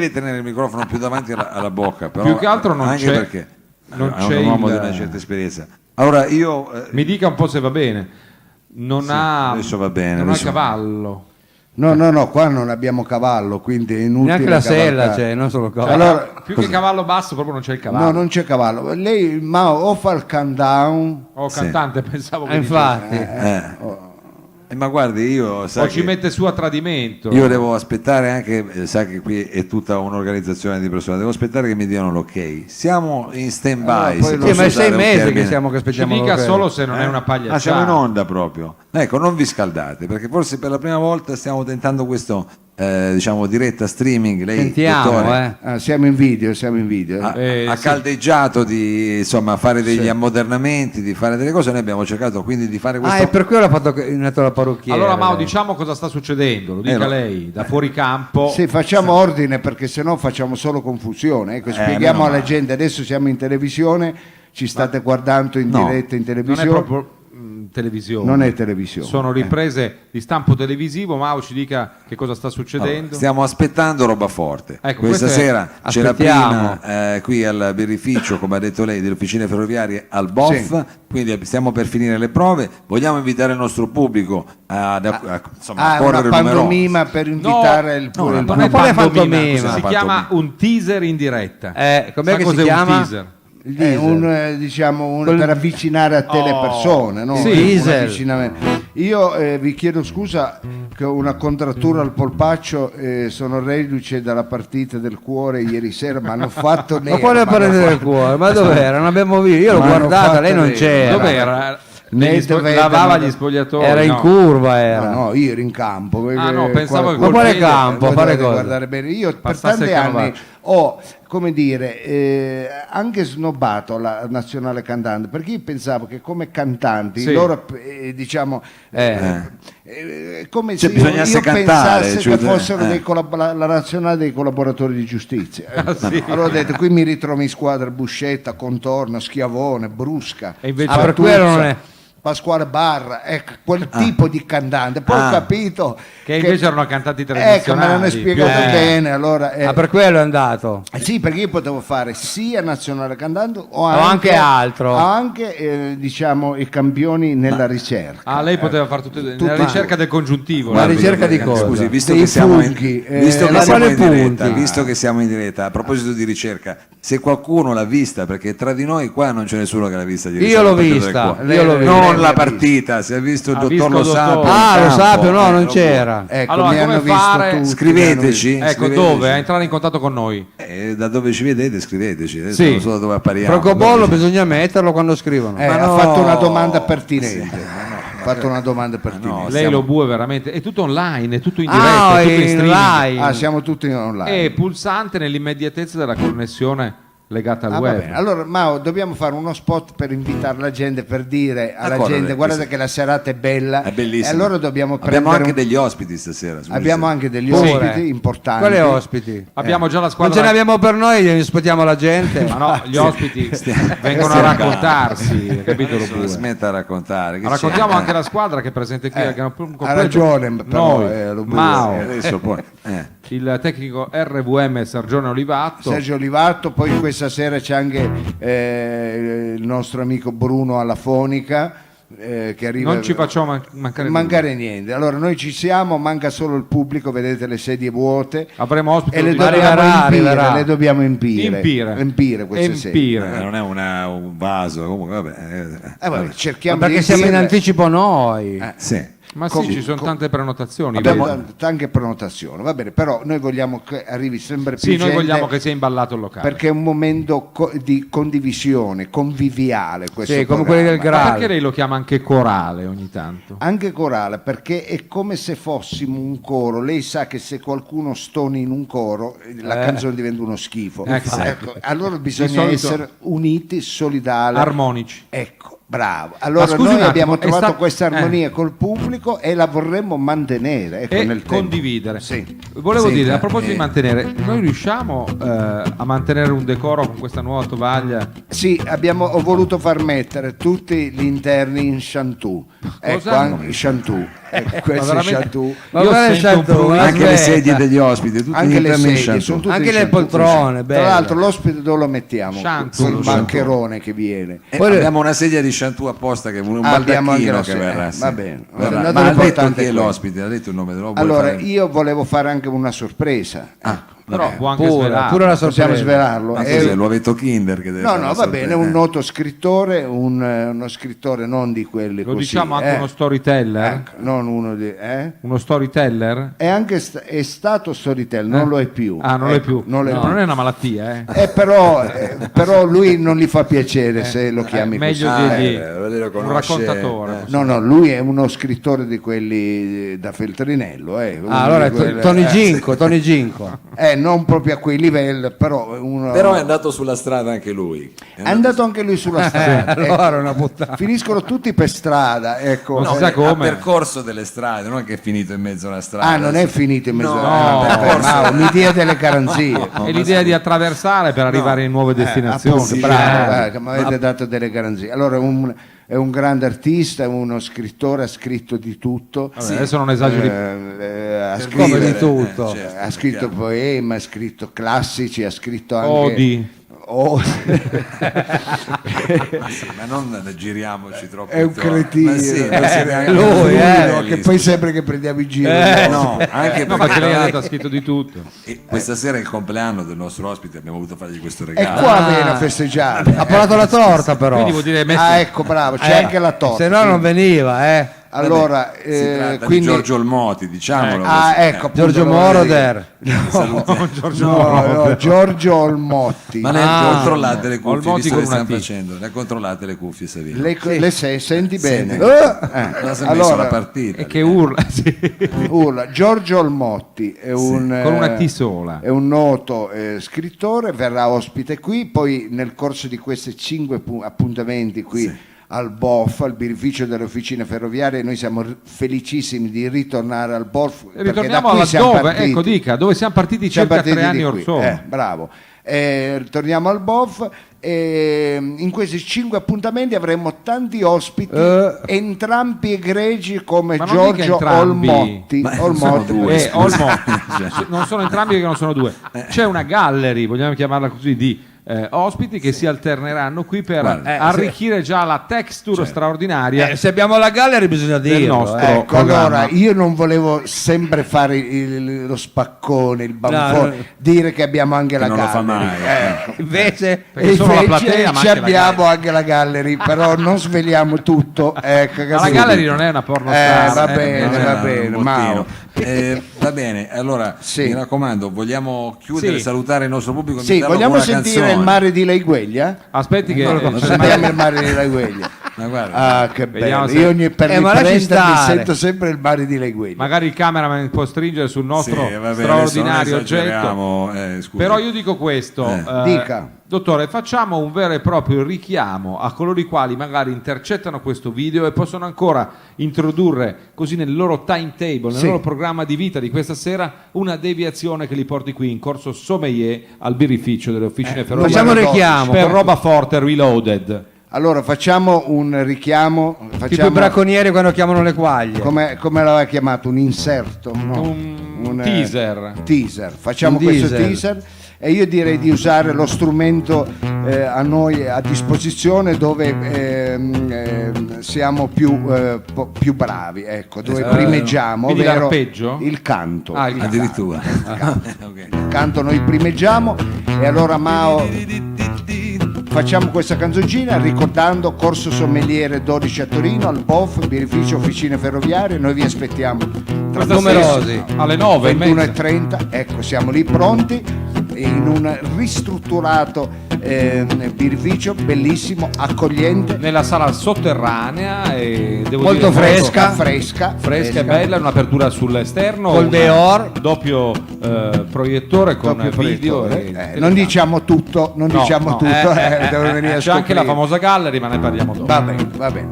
deve tenere il microfono più davanti alla bocca, però Più che altro non anche c'è, perché non è c'è un uomo il- di una certa esperienza. Allora io Mi dica un po' se va bene. Non ha, adesso va bene, non ha adesso- cavallo. No, qua non abbiamo cavallo, quindi è inutile. Neanche la sella cavalcare. c'è, non solo cavallo. Allora, Più che cavallo basso, proprio non c'è il cavallo. no, non c'è cavallo. Lei, ma o fa il countdown, Oh, cantante, pensavo che Infatti, ma guardi, io dicesse. O ci mette su a tradimento. io devo aspettare anche, sa che qui è tutta un'organizzazione di persone, devo aspettare che mi diano l'ok. Siamo in stand by. Allora, poi sì, ma è 6 mesi che siamo che Ci aspettiamo. dica l'ok. solo se non è una pagliacciata. siamo in onda proprio. Ecco, non vi scaldate, perché forse per la prima volta stiamo tentando questo diciamo diretta streaming. Lei, Sentiamo, dottore, siamo in video, siamo in video. ha caldeggiato di insomma fare degli ammodernamenti, di fare delle cose. Noi abbiamo cercato quindi di fare questo. Ah, è per quello ha fatto è nato la parrucchiera. Allora, Mao, lei. diciamo cosa sta succedendo, lo dica no. lei, da fuori campo. Sì, facciamo ordine perché sennò facciamo solo confusione. Ecco, spieghiamo meno alla male. gente, adesso siamo in televisione, ci state guardando in No, diretta in Non è televisione. proprio televisione. Non è televisione. Sono riprese di stampo televisivo. Mao ci dica che cosa sta succedendo. Stiamo aspettando roba forte. Ecco, Questa questo è- sera c'è la aspettiamo. prima qui al birrificio, come ha detto lei, delle officine ferroviarie al BOF. Sì. Quindi stiamo per finire le prove. Vogliamo invitare il nostro pubblico insomma, a Una correre numerosi. pantomima per invitare il no, il- Non è quale pantomima, pantomima? si chiama un teaser in diretta. Com'è Sa che cos'è si chiama? un teaser? diciamo per avvicinare a te le persone, no? Sì. Un Teaser. avvicinamento. Io vi chiedo scusa che ho una contrattura al polpaccio, sono reduce dalla partita del cuore ieri sera, mi hanno fatto nero. Ma quale parete del cuore? Ma dov'era? Non abbiamo visto. Io l'ho Ma hanno guardata, fatto lei non nero. c'era. Dov'era? Niente, vede, Lavava ma- gli spogliatori. Era in no. curva, era. No, io ero in campo. Ah, no, pensavo che Ma quale Cortese- campo? Voi Fare dovete cosa? guardare bene. Io per Passasse tanti il anni Canovaccio. ho, come dire, anche snobbato la nazionale cantante, perché io pensavo che come cantanti Sì. loro, diciamo, come se Cioè, bisognasse io cantare, pensasse cioè, che fossero la nazionale dei collaboratori di giustizia. sì. Allora ho detto, qui mi ritrovo in squadra Buscetta, Contorno, Schiavone, Brusca, E invece- Ah, per quello non è. Pasquale Barra, ecco, quel tipo di cantante. Poi ho capito Che invece erano cantanti ecco, me tradizionali. l'hanno spiegato più- bene. Allora, Ah, per quello è andato. sì, perché io potevo fare sia nazionale cantante o anche altro. o anche diciamo i campioni nella ricerca. Ah, lei poteva fare tutte nella ricerca del congiuntivo. La lei. ricerca di cosa? Scusi, visto Dei che siamo funghi, visto che ma siamo quale in diretta, punti? visto che siamo in diretta, a proposito di ricerca, se qualcuno l'ha vista, perché tra di noi qua non c'è nessuno che l'ha vista ieri Io sera, l'ho la partita vista, del cuore. io l'ho vista. Non Lei la l'ha partita, si è visto il Ha dottor visto Lo il Sapio. dottore. in Ah, lo campo. Sapio, no, non lo- c'era. Ecco, Allora, mi come hanno visto fare? tutti, Scriveteci. mi hanno Ecco, Scriveteci. dove? A entrare in contatto con noi. Da dove ci vedete scriveteci, adesso Sì. non so da dove appariamo. Francobollo bisogna metterlo quando scrivono. visto. Ma Ha no. fatto una domanda pertinente. Ha fatto una domanda pertinente. Lei lo bue veramente. È tutto online, è tutto in Ah, diretta, è tutto in in streaming. live. Ah, siamo tutti online. È pulsante nell'immediatezza della connessione legata al Ah, va web. bene. Allora, Mao, dobbiamo fare uno spot per invitare la gente, per dire alla D'accordo, gente: lei, guardate sì. che la serata è bella. È bellissimo. E allora dobbiamo Abbiamo prendere anche un- degli ospiti stasera. scusi. abbiamo anche degli Pure. ospiti importanti. Quali ospiti? Abbiamo già la Non squadra. ce ne abbiamo per noi, gliene aspettiamo la gente. Ma no, gli ospiti vengono a raccontarsi, capito lo bue? Smetta a raccontare. che Raccontiamo c'è? anche la squadra che è presente qui. che è un completo- Ha ragione, però, Noi, lo bue. Mao, Adesso poi. il tecnico RVM Sergione Olivatto. Sergio Olivato, poi questa sera c'è anche il nostro amico Bruno alla fonica che arriva. Non ci facciamo mancare nulla. niente. Allora noi ci siamo, manca solo il pubblico, vedete le sedie vuote Avremo ospiti e le di- dobbiamo arriverà. le dobbiamo empire Empire. queste sedie. Empire. Non è un vaso, comunque vabbè. Vabbè, Ma cerchiamo perché di siamo in empirle. anticipo noi. Sì. Ma sì, Com- ci sono tante prenotazioni. Abbiamo vero? anche prenotazioni, va bene, però noi vogliamo che arrivi sempre più Sì, noi gente, vogliamo che sia imballato il locale. perché è un momento di condivisione, conviviale questo Sì, come programma. quelli del Ma Graal. perché lei lo chiama anche corale ogni tanto? Anche corale, perché è come se fossimo un coro. Lei sa che se qualcuno stona in un coro la canzone diventa uno schifo. Ecco. Ecco, allora bisogna solito- essere uniti, solidali. Armonici. Ecco, bravo. Allora Ma scusi noi un attimo, abbiamo è trovato sta- questa armonia col pubblico e la vorremmo mantenere, ecco, E nel tempo. condividere. Sì. Volevo Sì, dire, a proposito di mantenere, noi riusciamo a mantenere un decoro con questa nuova tovaglia? Sì, ho voluto far mettere tutti gli interni in Chantou. Ecco, Cosa? anche Chantou. Questo è veramente- Chantou. Ma Io guarda il sento un Chantou, prurito. Anche le aspetta. sedie degli ospiti, tutti Anche le interni in sedie, Chantou. sono tutte Anche in le Chantou. poltrone, Tra belle. l'altro l'ospite dove lo mettiamo? Chantou. Sul bancherone che viene. Poi abbiamo una sedia di Chantou apposta che è un Abbiamo anche baldacchino la che sedia. verrà. sì. Va bene. Verrà. Una Ma delle ha detto importanti chi è è quella. l'ospite, ha detto il nome dello Allora, io volevo fare anche una sorpresa. Però può anche Pure svelarlo. una Possiamo sorpresa. svelarlo. Ma È- cos'è l'uovetto Kinder che deve No, fare no, la va bene, è sorpresa? un noto scrittore, uno scrittore non di quelli Lo così. diciamo anche uno storyteller? Ecco, non uno di... Uno storyteller? È anche è stato storyteller, non lo è più. Ah, non lo è Ecco, più. non lo è No, più. non è una malattia, eh. Però lui non gli fa piacere se lo chiami meglio così. lui lo un conosce, raccontatore. No, no, lui è uno scrittore di quelli da Feltrinello. Uno Ah, allora di è quelle- Tony Ginco, Tony Ginco. non proprio a quei livelli, però uno... Però è andato sulla strada anche lui. È andato anche lui sulla strada. Allora è una puttana. Finiscono tutti per strada, ecco. Non si sa ha come. percorso delle strade, non è che è finito in mezzo alla strada. Ah, non è finito in mezzo No, mi dia delle garanzie. È l'idea di attraversare per arrivare in nuove destinazioni. Appunto, sì, bravo, mi avete dato delle garanzie. Allora, è un grande artista, è uno scrittore, ha scritto di tutto. Vabbè, adesso non esageri. Ha Per scritto, vivere, di tutto. certo, ha scritto poemi, ha scritto classici, ha scritto anche... Odi. Ma non giriamoci troppo. È un intorno. cretino. Ma sì, può essere anche lui, bellissimo. che poi sembra che prendiamo in giro. No, anche No, perché lei ha detto ha scritto di tutto. questa sera è il compleanno del nostro ospite, abbiamo voluto fargli questo È regalo. qua viene a festeggiare. Ha portato la torta però. Quindi vuol dire messo... Ah, ecco, bravo, c'è anche la torta. Se no non veniva, Allora, Si tratta quindi... di Giorgio Olmoti, diciamolo. Ah, così. ecco, appunto, Giorgio lo Moroder. No, Giorgio Olmotti. Ma le controllate le cuffie, Olmoti visto con che una stiamo T. facendo? Le controllate le cuffie, Savino? Senti bene. Allora, si è messo la partita. E che urla, sì. Urla. Giorgio Olmotti è un, Con una T sola. è un noto scrittore, verrà ospite qui, poi nel corso di questi 5 appuntamenti qui al BOF, al birrificio delle officine ferroviarie, noi siamo felicissimi di ritornare al BOF. perché da Ritorniamo qui alla siamo dove, partiti. ecco dica, dove siamo partiti Siamo circa partiti 3 anni di or qui. sono. Bravo. Torniamo al BOF. In questi 5 appuntamenti avremo tanti ospiti, entrambi egregi come Ma non dica Giorgio entrambi. Olmotti. Ma sono due. Olmotti. Cioè. Non sono entrambi perché non sono due. C'è una gallery, vogliamo chiamarla così, di ospiti che si alterneranno qui per Guarda, arricchire già la texture straordinaria Se abbiamo la gallery bisogna del dirlo. nostro Ecco, programma. allora io non volevo sempre fare lo spaccone, il banfone, No. dire che abbiamo anche la non lo fa gallery. mai. Invece Perché solo la Invece platea, ma ci anche la abbiamo anche la gallery, però non sveliamo tutto. Ecco, Ma la capito? gallery non è una porno star. va bene, Non è va un bene, bottino. Mao. Va bene, allora Sì. mi raccomando, vogliamo chiudere, Sì. salutare il nostro pubblico, Sì, invitarlo vogliamo con una sentire canzone. il mare di Laigueglia? Aspetti che Sentiamo il mare di Laigueglia. Ma guarda, Ah, che Vediamo bello. se- Io ogni per ma lasci riprendermi stare. sento sempre il mare di Laigueglia. magari il cameraman può stringere sul nostro sì, va bene, straordinario adesso non oggetto. esageriamo, scusi. Però io dico questo, Dica. dottore, facciamo un vero e proprio richiamo a coloro i quali magari intercettano questo video e possono ancora introdurre così nel loro timetable, nel Sì. loro programma di vita di questa sera, una deviazione che li porti qui in corso Sommelier al birrificio delle officine ferroviarie facciamo numero richiamo. per roba forte reloaded. Allora facciamo un richiamo, Tipo i facciamo bracconieri quando chiamano le quaglie. come l'aveva chiamato, un inserto, no? Un teaser. Teaser. Facciamo Un questo teaser. teaser e io direi di usare lo strumento a noi a disposizione dove siamo più bravi, ecco, dove primeggiamo, quindi ovvero l'arpeggio? il canto. Ah, il canto. addirittura. Ok. Il canto noi primeggiamo e allora Mao facciamo questa canzoncina ricordando Corso Sommeliere 12 a Torino al BOF, birrificio officine ferroviarie. Noi vi aspettiamo tra Questa Numerosi. sera, alle 9 21:30, ecco, siamo lì pronti in un ristrutturato birrificio bellissimo, accogliente, nella sala sotterranea e devo Molto dire fresca. fresca e bella, un'apertura sull'esterno, Col un Deor. doppio proiettore con doppio video proiettore. e Non diciamo tutto, non No, diciamo no. tutto, devono venire a c'è anche la scoprire. famosa gallery, ma ne parliamo dopo. Va bene, va bene.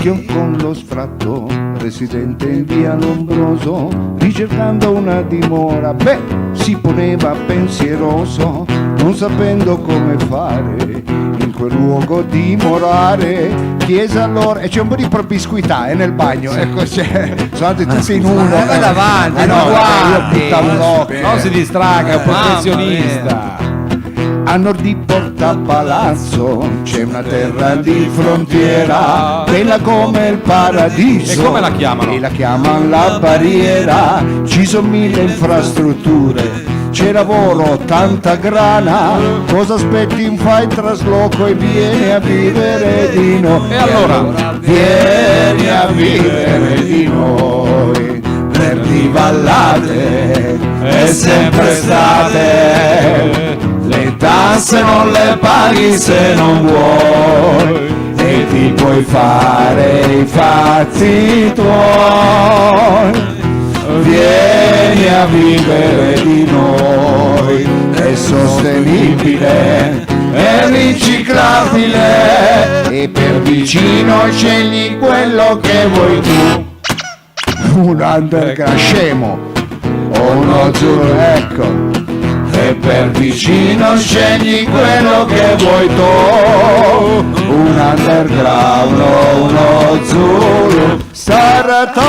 Io con lo sfratto, residente in via Lombroso, ricercando una dimora, si poneva pensieroso, non sapendo come fare. In in quel luogo dimorare. Chiese allora, e c'è un po' di promiscuità nel bagno, ecco, sono andati tutti in uno. va davanti, no, non guardi. io buttavo l'occhio. Non si distraga, è un Mamma professionista. A nord di Porta Palazzo c'è una terra di frontiera, bella come il paradiso. E come la chiamano? E la chiamano la barriera. Ci sono 1000 infrastrutture, c'è lavoro, tanta grana. Cosa aspetti? Fai trasloco e vieni a vivere di noi. E allora? Vieni a vivere di noi. Verdi vallate è sempre estate, le tasse non le paghi se non vuoi e ti puoi fare i fatti tuoi. Vieni a vivere di noi, è sostenibile, è riciclabile e per vicino scegli quello che vuoi tu. Un underground scemo o uno azzurro, ecco, e per vicino scegli quello che vuoi tu. Un underground o uno azzurro, Staratat.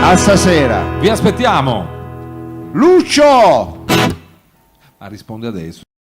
A stasera. Vi aspettiamo. Lucio! Ma risponde adesso.